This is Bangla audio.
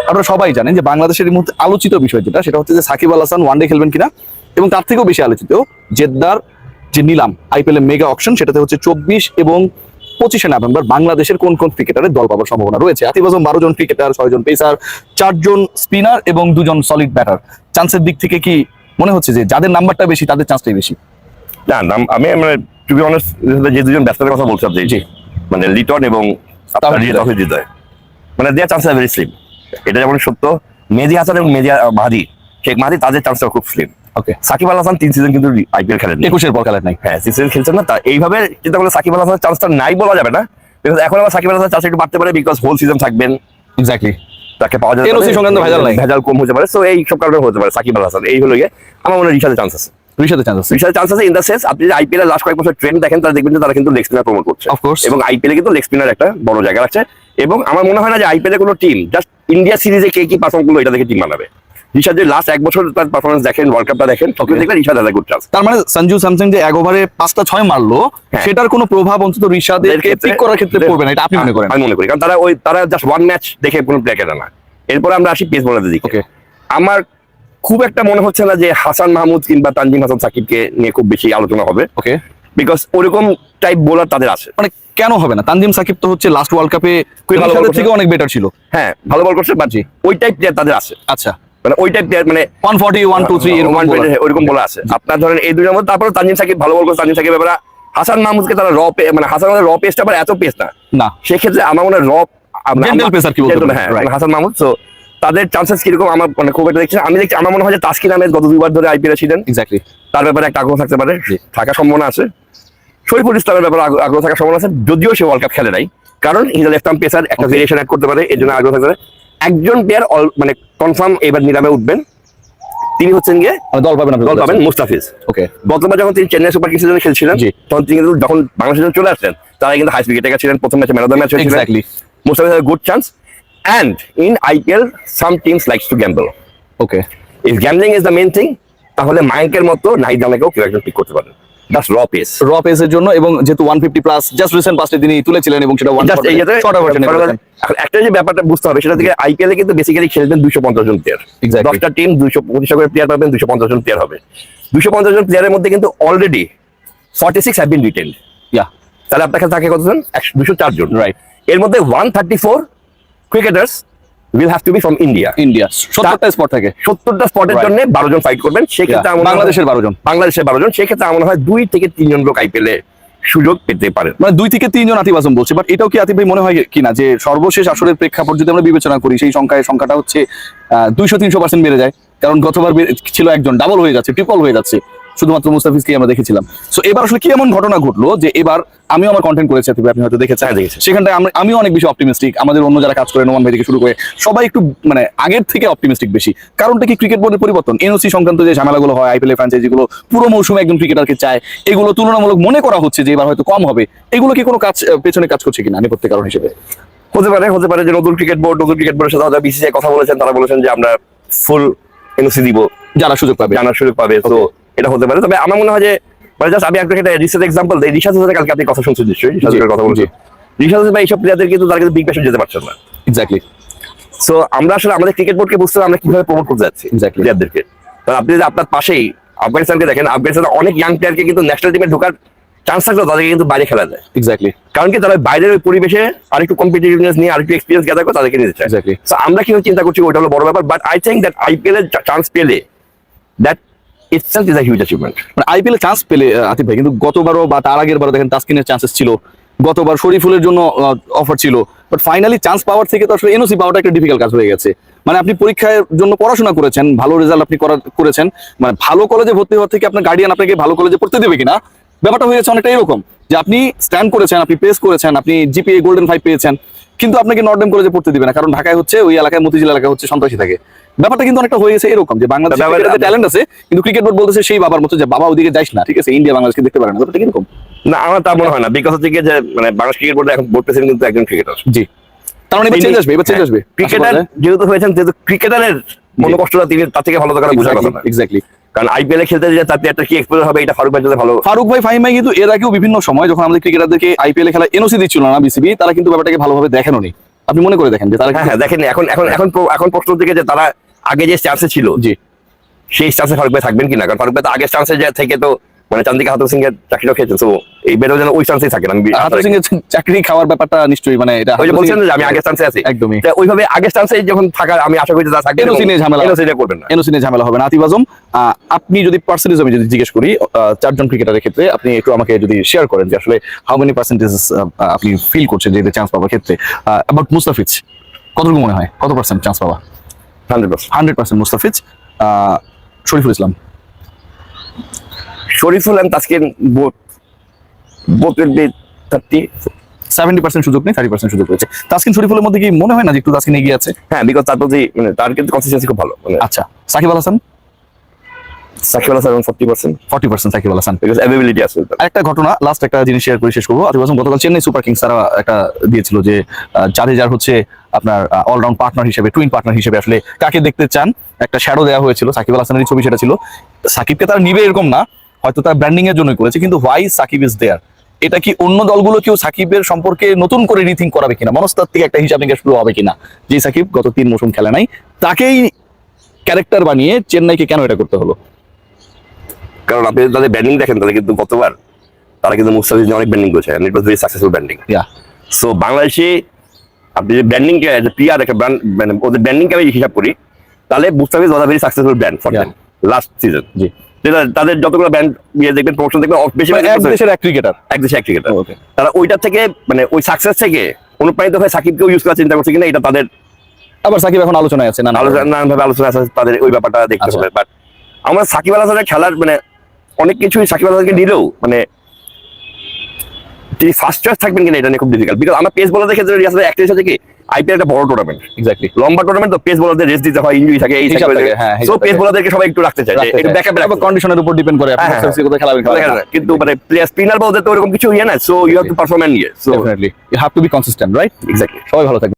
আপনারা সবাই জানেন যে বাংলাদেশের এই মুহূর্তে আলোচিত বিষয় যেটা, সেটা হচ্ছে যে সাকিব আল হাসান ওয়ানডে খেলবেন কিনা, এবং তার থেকেও বেশি আলোচিত জেদ্দার যে নিলাম আইপিএল এর মেগা অকশন, সেটাতে হচ্ছে 24 এবং 25শে নভেম্বর বাংলাদেশের কোন কোন ক্রিকেটারের দল পাওয়ার সম্ভাবনা রয়েছে। আতিফ আজম 12 জন ক্রিকেটার, 6 জন পেসার, 4 জন স্পিনার এবং 2 জন সলিড ব্যাটার। চান্সের দিক থেকে কি মনে হচ্ছে যে যাদের নাম্বারটা বেশি তাদের চান্সটাই বেশি? না, আমি মানে টু বি অনেস্ট, যে দুজন ব্যাটসম্যানের কথা বলছি আপনি, জি, মানে লিটন এবং তাওহিদ হৃদয়, মানে দেয়ার চান্স ভেরি স্লিম। এটা যেমন সত্য মেহেদী হাসান এবং মাহাদি, শেখ মাহাদি, তাদের চান্সটা খুব স্লিম। ওকে, সাকিব আল হাসান 3 সিজন কিন্তু আইপিএল খেলেন, 21-এর পর খেলেন নাই। হ্যাঁ, 3 সিজন খেলছেন না। তা এইভাবে চিন্তা করলে সাকিব আল হাসানের চান্সটা নাই বলা যাবে না, বিকজ এখন আবার সাকিব আল হাসান চান্স একটু বাড়তে পারে, বিকজ হোল সিজন থাকবেন, এক্স্যাক্টলি, তাকে পাওয়া যাবে, এনওসি সংক্রান্ত ভেজাল কম হতে পারে। সো এই সব কারণে হতে পারে সাকিব আল হাসান। এই হলো গিয়ে আমার মনে হয় রিশাদের চান্স আছে। রিশাদের চান্স আছে ইন দ্য সেন্স, আপনি যদি আইপিএল এর লাস্ট কয়েক বছর ট্রেন্ড দেখেন, তারা দেখবেন যে তারা কিন্তু লেগ স্পিনার প্রমোট করছে, অফকোর্স, এবং আইপিএল এ কিন্তু লেগ স্পিনার একটা বড় জায়গা আছে। এবং আমার মনে হয় না যে আইপিএল এর কোনো টিম জাস্ট ইন্ডিয়া সিরিজে কে কি পারফর্ম করলো এটা দেখে টিম বানাবে। ঋষাদ যে লাস্ট 1 বছর তার পারফরমেন্স দেখেন, ওয়ার্ল্ড কাপটা দেখেন, তখন দেখবেন Rishad has a good chance. তার মানে সঞ্জু স্যামসং যে 1 ওভারে 5টা 6 মারলো, সেটার কোনো প্রভাব অন্তত ঋষাদের পিক করার ক্ষেত্রে পড়বে না, এটা আপনি মনে করেন? আমি মনে করি, কারণ তারা জাস্ট ওয়ান ম্যাচ দেখে কোনো প্লেয়ার কেনা না। এরপরে আমরা আসি পেস বোলারদের দিকে। ওকে, আমার খুব একটা মনে হচ্ছে না যে হাসান মাহমুদ কিংবা তানজিম হাসান সাকিবকে নিয়ে খুব বেশি আলোচনা হবে। ওকে, বিকজ ওরকম টাইপ বোলার তাদের আছে। মানে কেন হবে না? তানজিম সাকিব তো হচ্ছে লাস্ট ওয়ার্ল্ড কাপে ঋষাদের থেকে অনেক বেটার ছিল। হ্যাঁ, ভালো বল করছে, বাট ওই টাইপ প্লেয়ার তাদের আছে। আচ্ছা, মানে ওই টাইপ প্লেয়ার, মানে 140 123 এরকম বলা আছে। আপনার ধরেন এই দুইটার মধ্যে তারপরে তানজিম সাকিব ভালো বল করছে, তানজিম সাকিব ব্যাপারে হাসান মাহমুদকে তারা মানে হাসান র পেসটা আবার এত পেস না, সেক্ষেত্রে আমার মনে হয় জেন্টাল পেসার কি বলতে, হ্যাঁ, হাসান মাহমুদ। তো তাদের চান্সেস কিরকম আমার মানে খুব একটা দেখছি। আমি দেখছি, আমার মনে হয় যে তাসকিন আহমেদ গত 2 বার ধরে আইপিএল এ ছিলেন, এক্স্যাক্টলি, তার ব্যাপারে একটা আগ্রহ থাকতে পারে, থাকার সম্ভাবনা আছে। শরীফুল ইসলামের ব্যাপারে আগ্রহ থাকার সম্ভাবনা আছে, যদিও সে ওয়ার্ল্ড কাপ খেলে নাই, কারণ হিজ লেফট আর্ম পেসার, একটা ভেরিয়েশন অ্যাড করতে পারে, এর জন্য আগ্রহ থাকতে পারে। একজন প্লেয়ার মানে কনফার্ম এবার নিলামে উঠবেন, তিনি হচ্ছেন গিয়ে দল পাবেন মুস্তাফিজ। ওকে, গতবার যখন তিনি চেন্নাই সুপার কিংসের জন্য খেলছিলেন, তখন তিনি কিন্তু যখন বাংলাদেশের জন্য চলে আসছেন, তারা কিন্তু হাই উইকেটে ছিলেন, প্রথম ম্যাচে ম্যান অফ দ্য ম্যাচ হয়েছিলেন। Exactly, Mustafiz has good chance. And in IPL, some teams likes to gamble. Okay, If gambling is the main thing, তাহলে মায়াঙ্কের মতো নাহিদ রানাকেও কেউ একজন পিক করতে পারেন। That's raw pace. র পেসের জন্য, এবং যেহেতু 150 প্লাস জাস্ট রিসেন্ট পাস্টে তিনি তুলেছিলেন, এবং সেটা শর্ট ভার্সনে। একটা যে ব্যাপারটা বুঝতে হবে, সেটা থেকে আইপিএল এ কিন্তু বেসিক্যালি খেলবেন 250 জন প্লেয়ার। 10টা টিম 225 করে প্লেয়ার পাবেন, 250 জন প্লেয়ার হবে। 250 জন প্লেয়ারের মধ্যে কিন্তু অলরেডি 46 have been retained. তাহলে আপনার কাছে থাকে কতজন? 204 জন, রাইট? এর মধ্যে 134 cricketers will have to be from India. 70টা স্পট থাকে, 70টা স্পটের জন্য 12 জন ফাইট করবেন। সেক্ষেত্রে বাংলাদেশের 12 জন, সেক্ষেত্রে আমার মনে হয় 2 থেকে 3 জন লোক আইপিএল এ সুযোগ পেতে পারে। মানে 2 থেকে 3 জন আতিফ আজম বলছে। বাট এটাও কি আতিফ ভাই মনে হয় কিনা যে সর্বশেষ আসরের প্রেক্ষাপট যদি আমরা বিবেচনা করি, সেই সংখ্যাটা হচ্ছে 200-300% বেড়ে যায়? কারণ গতবার ছিল একজন, ডাবল হয়ে যাচ্ছে, ট্রিপল হয়ে যাচ্ছে, শুধুমাত্র মুস্তাফিজকে আমরা দেখেছিলাম। সো এবার আসলে কি এমন ঘটনা ঘটলো যে এবার আমিও আমার কন্টেন্ট করেছি, আপনি হয়তো দেখেছেন, সেখানটায় আমিও অনেক বেশি অপটিমিস্টিক, আমাদের অন্য যারা কাজ করে নোমান ভাই থেকে শুরু করে সবাই একটু মানে আগের থেকে অপটিমিস্টিক বেশি। কারণটা কি ক্রিকেট বোর্ডের পরিবর্তন? এনওসি সংক্রান্ত যে ঝামেলাগুলো হয়, আইপিএল ফ্র্যাঞ্চাইজিগুলো পুরো মৌসুমে একজন ক্রিকেটারকে চায়, এগুলো তুলনামূলক মনে করা হচ্ছে যে এবার হয়তো কম হবে, এগুলো কি কোনো পেছনে কাজ করছে কিনা নেপথ্যে কারণ হিসেবে? হতে পারে যে নতুন ক্রিকেট বোর্ডের সাথে হয়তো বিসিসিআই কথা বলেছেন, তারা বলেছেন যে আমরা ফুল এনওসি দিব, জানার সুযোগ পাবে। তো এটা হতে পারে। তবে আমার মনে হয় যে মানে জাস্ট আমি একটা রিসেন্ট এক্সাম্পল দিই। ঋষাদ হোসেন, কালকে আপনি কথা শুনছেন নিশ্চয়ই, ঋষাদের কথা বলছি। ঋষাদ হোসেন ভাই এইসব প্লেয়ারদের কিন্তু তারা কিন্তু বিগ ব্যাশে যেতে পারছেন না। এক্স্যাক্টলি। সো আমরা আসলে আমাদের ক্রিকেট বোর্ডকে বুঝতে আমরা কিভাবে প্রমোট করতে যাচ্ছি প্লেয়ারদেরকে। কারণ আপনি যদি আপনার পাশেই আফগানিস্তানকে দেখেন, আফগানিস্তানে অনেক ইয়াং প্লেয়ারকে কিন্তু ন্যাশনাল টিমে ঢোকার চান্স থাকলেও তাদেরকে কিন্তু বাইরে খেলা যায়। এক্স্যাক্টলি, কারণ কি তারা বাইরের ওই পরিবেশে আরেকটু কম্পিটিটিভনেস নিয়ে আরেকটু এক্সপিরিয়েন্স গ্যাদার করে তাদেরকে নিতে চায়। এক্স্যাক্টলি। সো আমরা কিভাবে চিন্তা করছি ওটা হলো বড় ব্যাপার। But I think that IPL এর চান্স পেলে that itself is a huge achievement. মানে আইপিএল এ চান্স পেলে আতিফ ভাই, কিন্তু গতবারও বা তার আগের বারও দেখেন তাসকিনের চান্সেস ছিল, গতবার শরীফুলের জন্য অফার ছিল, বাট ফাইনালি চান্স পাওয়ার থেকে তো আসলে এনওসি পাওয়াটা একটা ডিফিকাল্ট কাজ হয়ে গেছে। মানে আপনি পরীক্ষার জন্য পড়াশোনা করেছেন, ভালো রেজাল্ট আপনি করেছেন, মানে ভালো কলেজে ভর্তি হওয়ার থেকে আপনার গার্ডিয়ান আপনাকে ভালো কলেজে পড়তে দেবে কিনা, ব্যাপারটা হয়ে গেছে অনেকটা এরকম যে আপনি স্ট্যান্ড করেছেন, আপনি পেস করেছেন, আপনি জিপিএ গোল্ডেন 5 পেয়েছেন, কিন্তু আপনাকে নর্থডেম কলেজে পড়তে দিবে না, কারণ ঢাকায় হচ্ছে ওই এলাকায়, মতিঝিল এলাকায় হচ্ছে সন্ত্রাসী থাকে। ব্যাপারটা কিন্তু অনেকটা হয়ে গেছে এরকম যে বাংলাদেশের ট্যালেন্ট আছে, কিন্তু ক্রিকেট বোর্ড বলতেছে সেই বাবার মতো যে বাবা ওদিকে যাইস না, ঠিক আছে, ইন্ডিয়া বাংলাদেশকে দেখতে পারে না। ব্যাপারটা কিরকম? না, আমার তা মনে হয় না। বিকজ হচ্ছে যে মানে বাংলাদেশ ক্রিকেট বোর্ডে এখন বোর্ড প্রেসিডেন্ট কিন্তু একজন ক্রিকেটার। জি, তার মানে এবার চেঞ্জ আসবে। ক্রিকেটার যেহেতু হয়েছেন, যেহেতু ক্রিকেটারের মনোকষ্টটা তিনি তার থেকে ভালো করে বোঝার কথা না। এক্স্যাক্টলি। কারণ আইপিএল এ খেলতে যে তার প্লেয়ারটা কি এক্সপোজার হবে, এটা ফারুক ভাই যদি ভালো। ফারুক ভাই, ফাহিম ভাই কিন্তু এর আগেও বিভিন্ন সময় যখন আমাদের ক্রিকেটারদেরকে আইপিএল এ খেলা এনওসি দিচ্ছিল না বিসিবি, তারা কিন্তু ব্যাপারটাকে ভালোভাবে দেখেননি। আপনি মনে করে দেখেন যে তারা হ্যাঁ দেখেন এখন প্রশ্ন থেকে যে তারা আগে যে চান্সে ছিল জি সেই চান্সে ফারুক ভাই থাকবেন কিনা, কারণ ফারুক ভাই তো আগের চান্সে থেকে তো মানে চান্দিকা হাতুর সিং এর চাকরিটাও খেয়েছেন, তো এই বেরো যেন ওই চান্সেই থাকেন। আমি হাতুর সিং এর চাকরি খাওয়ার ব্যাপারটা নিশ্চয়ই মানে এটা ওই যে বলছেন যে আমি আগের চান্সে আছি, একদমই তা ওইভাবে আগের চান্সে যখন থাকা আমি আশা করি যে তারা থাকবেন, এনওসি নিয়ে ঝামেলা করবেন না। এনওসি নিয়ে ঝামেলা হবে না। আতিফ আজম, আপনি যদি পার্সেন্টেজ আমি যদি জিজ্ঞেস করি চারজন ক্রিকেটারের ক্ষেত্রে, আপনি একটু আমাকে যদি শেয়ার করেন যে আসলে হাউ মেনি পার্সেন্টেজ আপনি ফিল করছেন যে চান্স পাওয়ার ক্ষেত্রে। অ্যাবাউট মুস্তাফিজ কতটুকু মনে হয়, কত পার্সেন্ট চান্স পাওয়া? 100% Mustafiz. Shoriful Islam, Shoriful and Taskin both will be 70% সুযোগ নেই, 30% সুযোগ রয়েছে। তাসকিন শরীফুলের মধ্যে কি মনে হয় না যে একটু তাসকিন এগিয়ে আছে? হ্যাঁ, বিকজ তার প্রতি মানে তার কিন্তু কনসিস্টেন্সি খুব ভালো। মানে আচ্ছা, সাকিব আল হাসান? সাকিব আল হাসান 40% সাকিব আল হাসান। বিকজ অ্যাভেবিলিটি আছে। একটা ঘটনা, লাস্ট একটা জিনিস শেয়ার করে শেষ করবো। আতিফ আজম, গতকাল চেন্নাই সুপার কিংস তারা একটা দিয়েছিল যে জাদেজার হচ্ছে আপনার অলরাউন্ড পার্টনার হিসেবে, টুইন পার্টনার হিসেবে আসলে কাকে দেখতে চান, একটা শ্যাডো দেওয়া হয়েছিল। সাকিব আল হাসানের ছবি সেটা ছিল। সাকিবকে তারা নিবে এরকম না, হয়তো তার ব্র্যান্ডিং এর জন্যই করেছে, কিন্তু হোয়াই সাকিব ইজ দেয়ার, এটা কি অন্য দলগুলো কেউ সাকিবের সম্পর্কে নতুন করে রিথিঙ্ক করাবে কিনা, মনস্তাত্ত্বিক একটা হিসাব নিকাশ শুরু হবে কিনা, যে সাকিব গত 3 মৌসুম খেলে নাই, তাকেই ক্যারেক্টার বানিয়ে চেন্নাইকে কেন এটা করতে হলো? কারণ আপনি তাদের ব্যান্ডিং দেখেন, তাদের কিন্তু গতবার তারা কিন্তু মুস্তাফিজ নিয়ে অনেক ব্যান্ডিং করেছে, it was very successful branding. So বাংলাদেশে আপনি যে ব্যান্ডিং কে প্লেয়ার একটা ব্র্যান্ড মানে ওদের ব্যান্ডিং কে আমি হিসাব করি, তাহলে Mustafiz was a very successful brand for them last season. জি, তাদের যতগুলো ব্যান্ড দেখবেন, প্রমোশন দেখবেন, বেশি এক দেশের এক ক্রিকেটার, তারা ওইটা থেকে মানে ওই সাকসেস থেকে অনুপ্রাণিত হয়ে সাকিবকেও ইউজ করার চিন্তা করছে কিনা, এটা তাদের আবার সাকিব এখন আলোচনায় আছে, নানানভাবে আলোচনা আছে, তাদের ওই ব্যাপারটা দেখতে হবে। বাট আমরা সাকিব আল হাসানের খেলার মানে অনেক কিছুই সাকিব আল হাসানকে নিলেও মানে তিনি ফার্স্ট চয়েস থাকবেন কিনা এটা নিয়ে খুব ডিফিকাল্ট। বিকজ আমরা পেস বলারদের ক্ষেত্রে আসলে একটা হিসাবে কি আইপিএল একটা বড় টুর্নামেন্ট, এক্স্যাক্টলি লম্বা টুর্নামেন্ট, তো পেস বলারদের রেস্ট দিতে হয়, ইনজুরি থাকে, এই থাকে। সো পেস বলারদেরকে সবাই একটু রাখতে চায়, একটু ব্যাকআপ কন্ডিশনের উপর ডিপেন্ড করে আপনি সাকসেস কোথায় খেলাবেন। কিন্তু মানে প্লেয়ার স্পিনার বলতে তো এরকম কিছু ইয়ে না, so you have to perform and ইয়ে, so definitely you have to be consistent, right? Exactly. সবাই ভালো থাকবে।